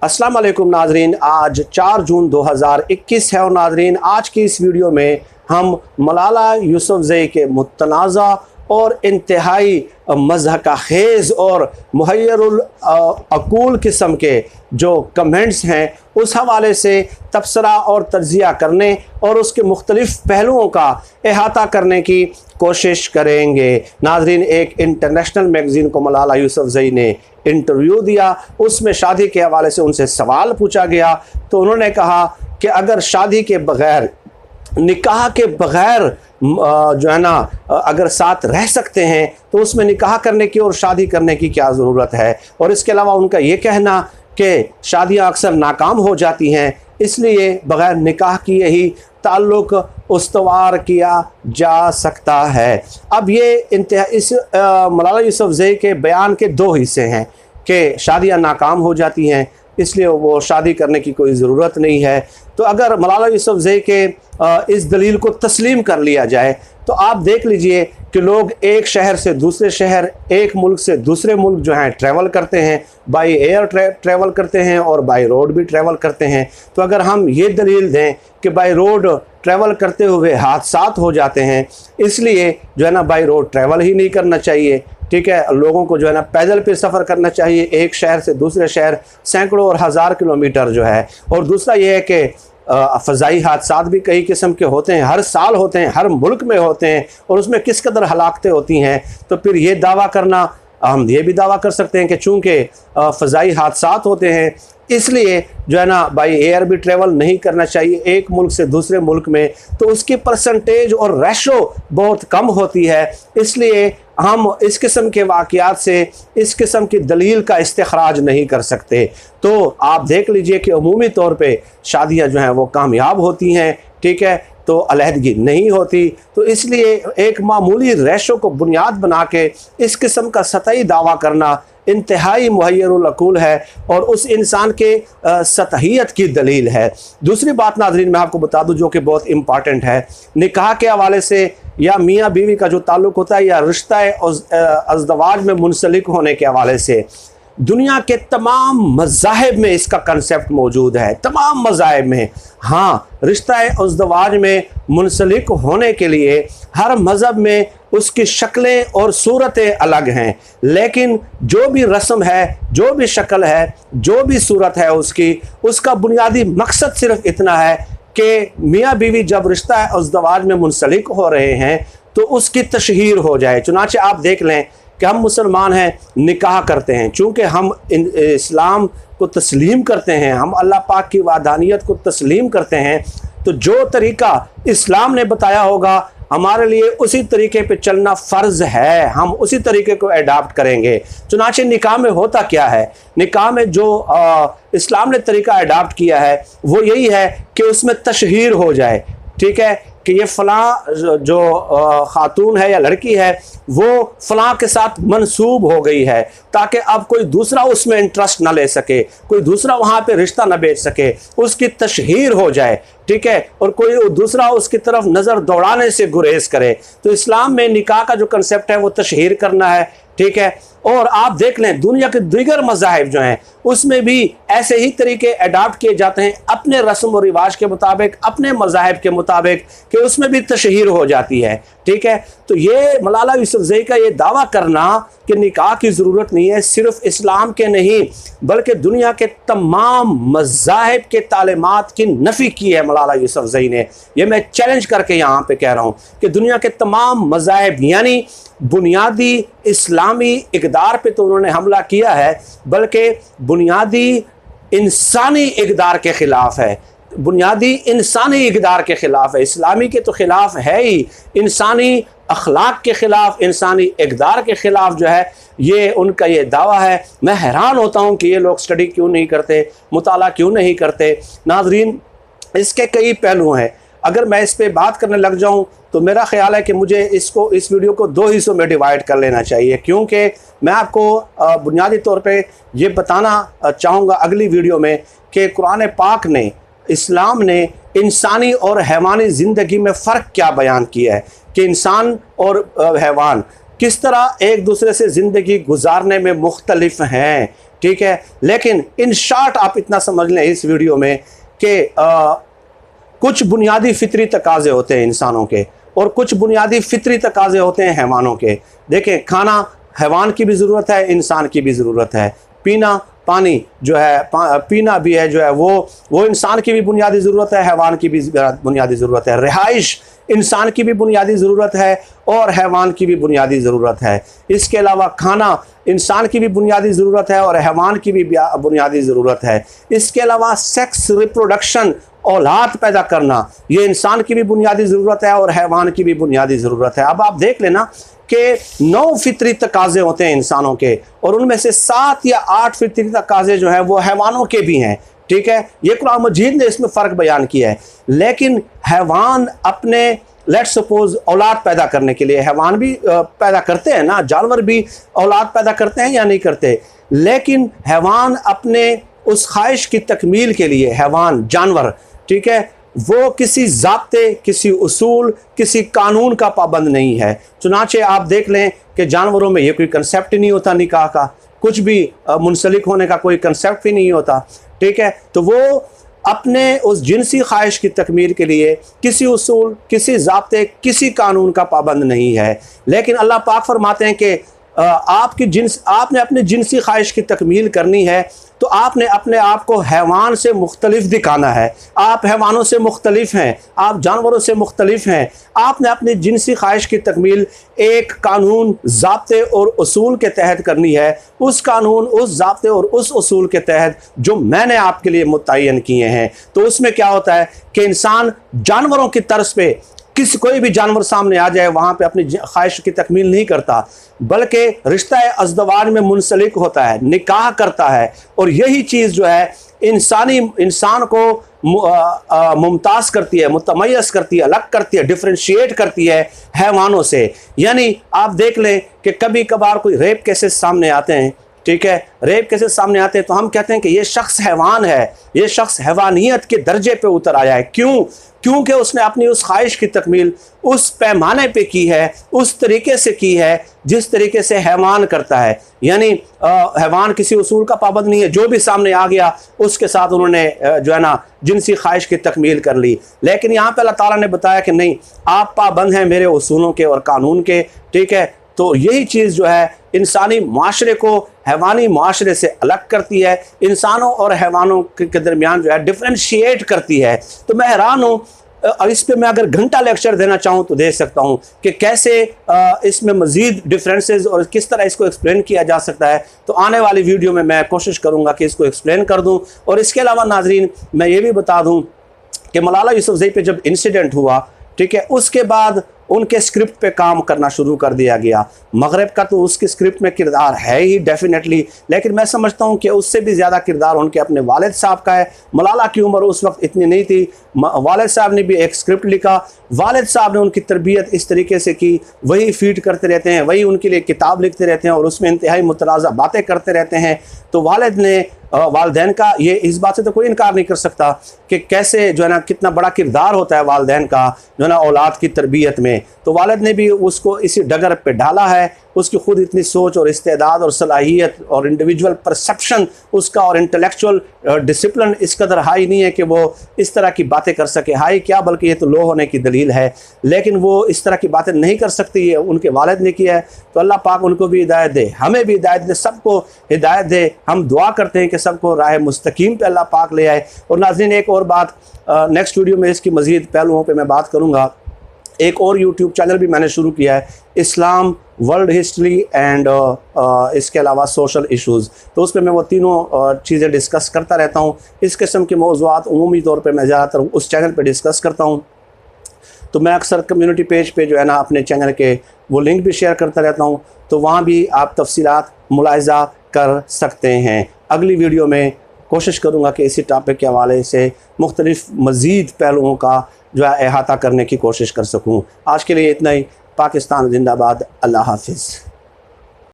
अस्सलाम वालेकुम नाजरीन, आज 4 जून 2021 है और नाजरीन आज की इस वीडियो में हम मलाला यूसुफजई के मुतनाज़ा और इंतहाई मज़हक़ा खेज़ और मुहय्यरुल अकूल किस्म के जो कमेंट्स हैं उस हवाले से तबसरा और तज्ज़िया करने और उसके मुख्तलिफ़ पहलुओं का अहाता करने की कोशिश करेंगे। नाजरीन, एक इंटरनेशनल मैगज़ीन को मलाला यूसुफजई ने इंटरव्यू दिया, उसमें शादी के हवाले से उनसे सवाल पूछा गया तो उन्होंने कहा कि अगर शादी के बग़ैर, निकाह के बग़ैर जो है ना अगर साथ रह सकते हैं तो उसमें निकाह करने की और शादी करने की क्या ज़रूरत है। और इसके अलावा उनका ये कहना कि शादियाँ अक्सर नाकाम हो जाती हैं, इसलिए बग़ैर निकाह किए ही ताल्लुक़ उस्तवार किया जा सकता है। अब ये इस मलाला यूसुफजई के बयान के दो हिस्से हैं कि शादियाँ नाकाम हो जाती हैं इसलिए वो शादी करने की कोई ज़रूरत नहीं है। तो अगर मलाला यूसुफजई के इस दलील को तस्लीम कर लिया जाए तो आप देख लीजिए कि लोग एक शहर से दूसरे शहर, एक मुल्क से दूसरे मुल्क जो हैं ट्रैवल करते हैं, बाई एयर ट्रैवल करते हैं और बाई रोड भी ट्रैवल करते हैं। तो अगर हम ये दलील दें कि बाई रोड ट्रैवल करते हुए हादसात हो जाते हैं, इसलिए जो है ना बाई रोड ट्रैवल ही नहीं करना चाहिए, ठीक है, लोगों को जो है ना पैदल पे सफ़र करना चाहिए एक शहर से दूसरे शहर सैकड़ों और हज़ार किलोमीटर जो है। और दूसरा ये है कि फ़ज़ाई हादसात भी कई किस्म के होते हैं, हर साल होते हैं, हर मुल्क में होते हैं और उसमें किस कदर हलाकतें होती हैं। तो फिर ये दावा करना, हम ये भी दावा कर सकते हैं कि चूँकि फ़ज़ाई हादसात होते हैं इसलिए जो है ना बाई एयर भी ट्रैवल नहीं करना चाहिए एक मुल्क से दूसरे मुल्क में, तो उसकी परसेंटेज और रेशो बहुत कम होती है। इसलिए हम इस किस्म के वाक़यात से इस किस्म की दलील का इस्तिखराज नहीं कर सकते। तो आप देख लीजिए कि अमूमी तौर पे शादियां जो हैं वो कामयाब होती हैं, ठीक है, तो अलहदगी नहीं होती। तो इसलिए एक मामूली रेशो को बुनियाद बना के इस किस्म का सतही दावा करना इंतहाई मुहय्यरुल अकूल है और उस इंसान के सतहियत की दलील है। दूसरी बात नाज़रीन मैं आपको बता दूं जो कि बहुत इम्पॉर्टेंट है, निकाह के हवाले से या मियाँ बीवी का जो ताल्लुक़ होता है या रिश्ता अज़दवाज में मुंसलिक होने के हवाले से दुनिया के तमाम मज़ाहिब में इसका कंसेप्ट मौजूद है, तमाम मज़ाहिब में। हाँ, रिश्ता अज़दवाज में मुंसलिक होने के लिए हर मज़हब में उसकी शक्लें और सूरतें अलग हैं, लेकिन जो भी रस्म है, जो भी शक्ल है, जो भी सूरत है उसका बुनियादी मकसद सिर्फ इतना है कि मियाँ बीवी जब रिश्ता अज़दवाज में मुंसलिक हो रहे हैं तो उसकी तशहीर हो जाए। चुनांचे आप देख लें कि हम मुसलमान हैं, निकाह करते हैं, चूँकि हम इस्लाम को तस्लीम करते हैं, हम अल्लाह पाक की वादानियत को तस्लीम करते हैं, तो जो तरीका इस्लाम ने बताया होगा हमारे लिए उसी तरीके पे चलना फ़र्ज़ है, हम उसी तरीके को अडाप्ट करेंगे। चुनांचे निकाह में होता क्या है, निकाह में जो इस्लाम ने तरीका अडाप्ट किया है वो यही है कि उसमें तशहीर हो जाए, ठीक है, कि ये फ़लाँ जो ख़ातून है या लड़की है वो फ़लाँ के साथ मंसूब हो गई है, ताकि अब कोई दूसरा उसमें इंटरेस्ट ना ले सके, कोई दूसरा वहाँ पे रिश्ता ना बेच सके, उसकी तशहीर हो जाए, ठीक है, और कोई दूसरा उसकी तरफ नज़र दौड़ाने से गुरेज करे। तो इस्लाम में निकाह का जो कंसेप्ट है वो तशहीर करना है, ठीक है। और आप देख लें दुनिया के दीगर मज़ाहिब जो हैं उसमें भी ऐसे ही तरीके अडाप्ट किए जाते हैं अपने रस्म और रिवाज के मुताबिक, अपने मज़ाहिब के मुताबिक, कि उसमें भी तशहीर हो जाती है, ठीक है। तो ये मलाला यूसुफजई का ये दावा करना कि निकाह की ज़रूरत नहीं है, सिर्फ इस्लाम के नहीं बल्कि दुनिया के तमाम मज़ाहिब के तालीमात की नफ़ी की है मलाला यूसुफजई ने। ये मैं चैलेंज करके यहाँ पे कह रहा हूँ कि दुनिया के तमाम मज़ाहिब यानी बुनियादी इस्लामी इक़दार पे तो उन्होंने हमला किया है, बल्कि बुनियादी इंसानी इक़दार के ख़िलाफ़ है, बुनियादी इंसानी इक़दार के ख़िलाफ़ है। इस्लामी के तो ख़िलाफ़ है ही, इंसानी अखलाक के ख़िलाफ़, इंसानी इक़दार के ख़िलाफ़ जो है ये उनका ये दावा है। मैं हैरान होता हूँ कि ये लोग स्टडी क्यों नहीं करते, मुताला क्यों नहीं करते। नाज़रीन, इसके कई पहलू हैं, अगर मैं इस पर बात करने लग जाऊं तो मेरा ख़्याल है कि मुझे इस वीडियो को दो हिस्सों में डिवाइड कर लेना चाहिए, क्योंकि मैं आपको बुनियादी तौर पे ये बताना चाहूँगा अगली वीडियो में कि कुरान पाक ने, इस्लाम ने इंसानी और हैवानी ज़िंदगी में फ़र्क क्या बयान किया है, कि इंसान और हैवान किस तरह एक दूसरे से ज़िंदगी गुजारने में मुख्तलिफ हैं, ठीक है। लेकिन इन शॉर्ट आप इतना समझ लें इस वीडियो में कि कुछ बुनियादी फितरी तकाज़े होते हैं इंसानों के और कुछ बुनियादी फितरी तकाज़े होते हैं हैवानों के। देखें, खाना हैवान की भी ज़रूरत है, इंसान की भी ज़रूरत है। पीना पानी जो है पीना भी है जो है वो इंसान की भी बुनियादी ज़रूरत है, हैवान की भी बुनियादी ज़रूरत है। रिहाइश इंसान की भी बुनियादी ज़रूरत है और हैवान की भी बुनियादी ज़रूरत है। इसके अलावा खाना इंसान की भी बुनियादी ज़रूरत है और हैवान की भी बुनियादी ज़रूरत है। इसके अलावा सेक्स, रिप्रोडक्शन, औलाद पैदा करना, ये इंसान की भी बुनियादी ज़रूरत है और हैवान की भी बुनियादी ज़रूरत है। अब आप देख लेना कि 9 फितरी तकाज़े होते हैं इंसानों के और उनमें से 7 या 8 फितरी तकाज़े जो हैं वो हैवानों के भी हैं, ठीक है। ये कुरान मजीद ने इसमें फ़र्क बयान किया है। लेकिन हैवान अपने लेट्स सपोज औलाद पैदा करने के लिए हैवान भी पैदा करते हैं ना, जानवर भी औलाद पैदा करते हैं या नहीं करते, लेकिन हैवान अपने उस ख्वाहिश की तकमील के लिए हैवान जानवर, ठीक है, वो किसी ज़ाब्ते, किसी उसूल, किसी कानून का पाबंद नहीं है। चुनाचे आप देख लें कि जानवरों में ये कोई कंसेप्ट ही नहीं होता निकाह का, कुछ भी मुंसलिक होने का कोई कंसेप्ट ही नहीं होता, ठीक है। तो वो अपने उस जिनसी ख्वाहिश की तकमील के लिए किसी उसूल, किसी ज़ाब्ते, किसी कानून का पाबंद नहीं है। लेकिन अल्लाह पाक फरमाते हैं कि आपने अपनी जिनसी ख्वाहिश की तकमील करनी है तो आपने अपने आप को हैवान से मुख्तलिफ दिखाना है। आप हैवानों से मुख्तलिफ हैं, आप जानवरों से मुख्तलिफ हैं। आपने अपनी जिनसी ख्वाहिश की तकमील एक कानून, ज़ाब्ते और उसूल के तहत करनी है। उस कानून, उस ज़ाब्ते और उस उसूल के तहत जो मैंने आपके लिए मुतय्यन किए हैं। तो उसमें क्या होता है कि इंसान जानवरों की तर्ज पे कोई भी जानवर सामने आ जाए वहाँ पे अपनी ख्वाहिश की तकमील नहीं करता, बल्कि रिश्ता अज़दवाज में मुंसलिक होता है, निकाह करता है। और यही चीज़ जो है इंसान को मुमताज़ करती है, मुतमय्यज़ करती है, अलग करती है, डिफ्रेंशिएट करती है हैवानों से। यानी आप देख लें कि कभी कभार कोई रेप केसेस सामने आते हैं, ठीक है, रेप केसेस सामने आते हैं तो हम कहते हैं कि ये शख्स हैवान है, ये शख्स हैवानियत के दर्जे पे उतर आया है। क्यों? क्योंकि उसने अपनी उस ख्वाहिश की तकमील उस पैमाने पे की है, उस तरीके से की है जिस तरीके से हैवान करता है। यानी हैवान किसी उसूल का पाबंद नहीं है, जो भी सामने आ गया उसके साथ उन्होंने जो है ना जिनसी ख्वाहिश की तकमील कर ली। लेकिन यहाँ पे अल्लाह ताला ने बताया कि नहीं, आप पाबंद हैं मेरे उसूलों के और कानून के, ठीक है। तो यही चीज़ जो है इंसानी माशरे को हैवानी माशरे से अलग करती है, इंसानों और हैवानों के दरमियान जो है डिफ्रेंशिएट करती है। तो मैं हैरान हूँ, इस पे मैं अगर घंटा लेक्चर देना चाहूँ तो दे सकता हूँ कि कैसे इसमें मज़ीद डिफरेंसेस और किस तरह इसको एक्सप्लेन किया जा सकता है। तो आने वाली वीडियो में मैं कोशिश करूँगा कि इसको एक्सप्लेन कर दूँ। और इसके अलावा नाजरीन मैं ये भी बता दूँ कि मलाला यूसुफज़ई पे जब इंसिडेंट हुआ, ठीक है, उसके बाद उनके स्क्रिप्ट पे काम करना शुरू कर दिया गया। मगरब का तो उसके स्क्रिप्ट में किरदार है ही डेफिनेटली, लेकिन मैं समझता हूँ कि उससे भी ज़्यादा किरदार उनके अपने वालिद साहब का है। मलाला की उम्र उस वक्त इतनी नहीं थी, वालिद साहब ने भी एक स्क्रिप्ट लिखा, वालिद साहब ने उनकी तरबियत इस तरीके से की, वही फीड करते रहते हैं, वही उनके लिए किताब लिखते रहते हैं और उसमें इंतहाई मुतनाज़ा बातें करते रहते हैं। तो वालिद ने वालदैन का ये इस बात से तो कोई इनकार नहीं कर सकता कि कैसे जो है ना कितना बड़ा किरदार होता है वालदैन का जो है ना औलाद की तरबियत में। तो वालिद ने भी उसको इसी डगर पे डाला है। उसकी खुद इतनी सोच और इस्तेदाद और सलाहियत और इंडिविजुअल परसेप्शन उसका और इंटेलेक्चुअल डिसिप्लिन इस कदर हाई नहीं है कि वो इस तरह की बातें कर सके। हाई क्या, बल्कि ये तो लो होने की दलील है, लेकिन वो इस तरह की बातें नहीं कर सकती है, उनके वालिद ने किया है। तो अल्लाह पाक उनको भी हिदायत दे, हमें भी हिदायत दे, सबको हिदायत दे। हम दुआ करते हैं कि सबको राह मुस्तकीम पे अल्लाह पाक ले आए। और नाज़रीन एक और बात, नेक्स्ट वीडियो में इसकी मज़ीद पहलुओं पे मैं बात करूँगा। एक और यूट्यूब चैनल भी मैंने शुरू किया है, इस्लाम, वर्ल्ड हिस्ट्री एंड इसके अलावा सोशल इश्यूज़। तो उस पर मैं वो तीनों चीज़ें डिस्कस करता रहता हूँ। इस किस्म के मौज़ूआत उमूमी तौर पे मैं ज़्यादातर उस चैनल पे डिस्कस करता हूँ। तो मैं अक्सर कम्युनिटी पेज पे जो है ना अपने चैनल के वो लिंक भी शेयर करता रहता हूँ, तो वहाँ भी आप तफसीलात मुलाहिज़ा कर सकते हैं। अगली वीडियो में कोशिश करूँगा कि इसी टॉपिक के हवाले से मुख्तलिफ़ मज़ीद पहलुओं का जो है अहाता करने की कोशिश कर सकूँ। आज के लिए इतना ही। पाकिस्तान जिंदाबाद। अल्लाह हाफिज़।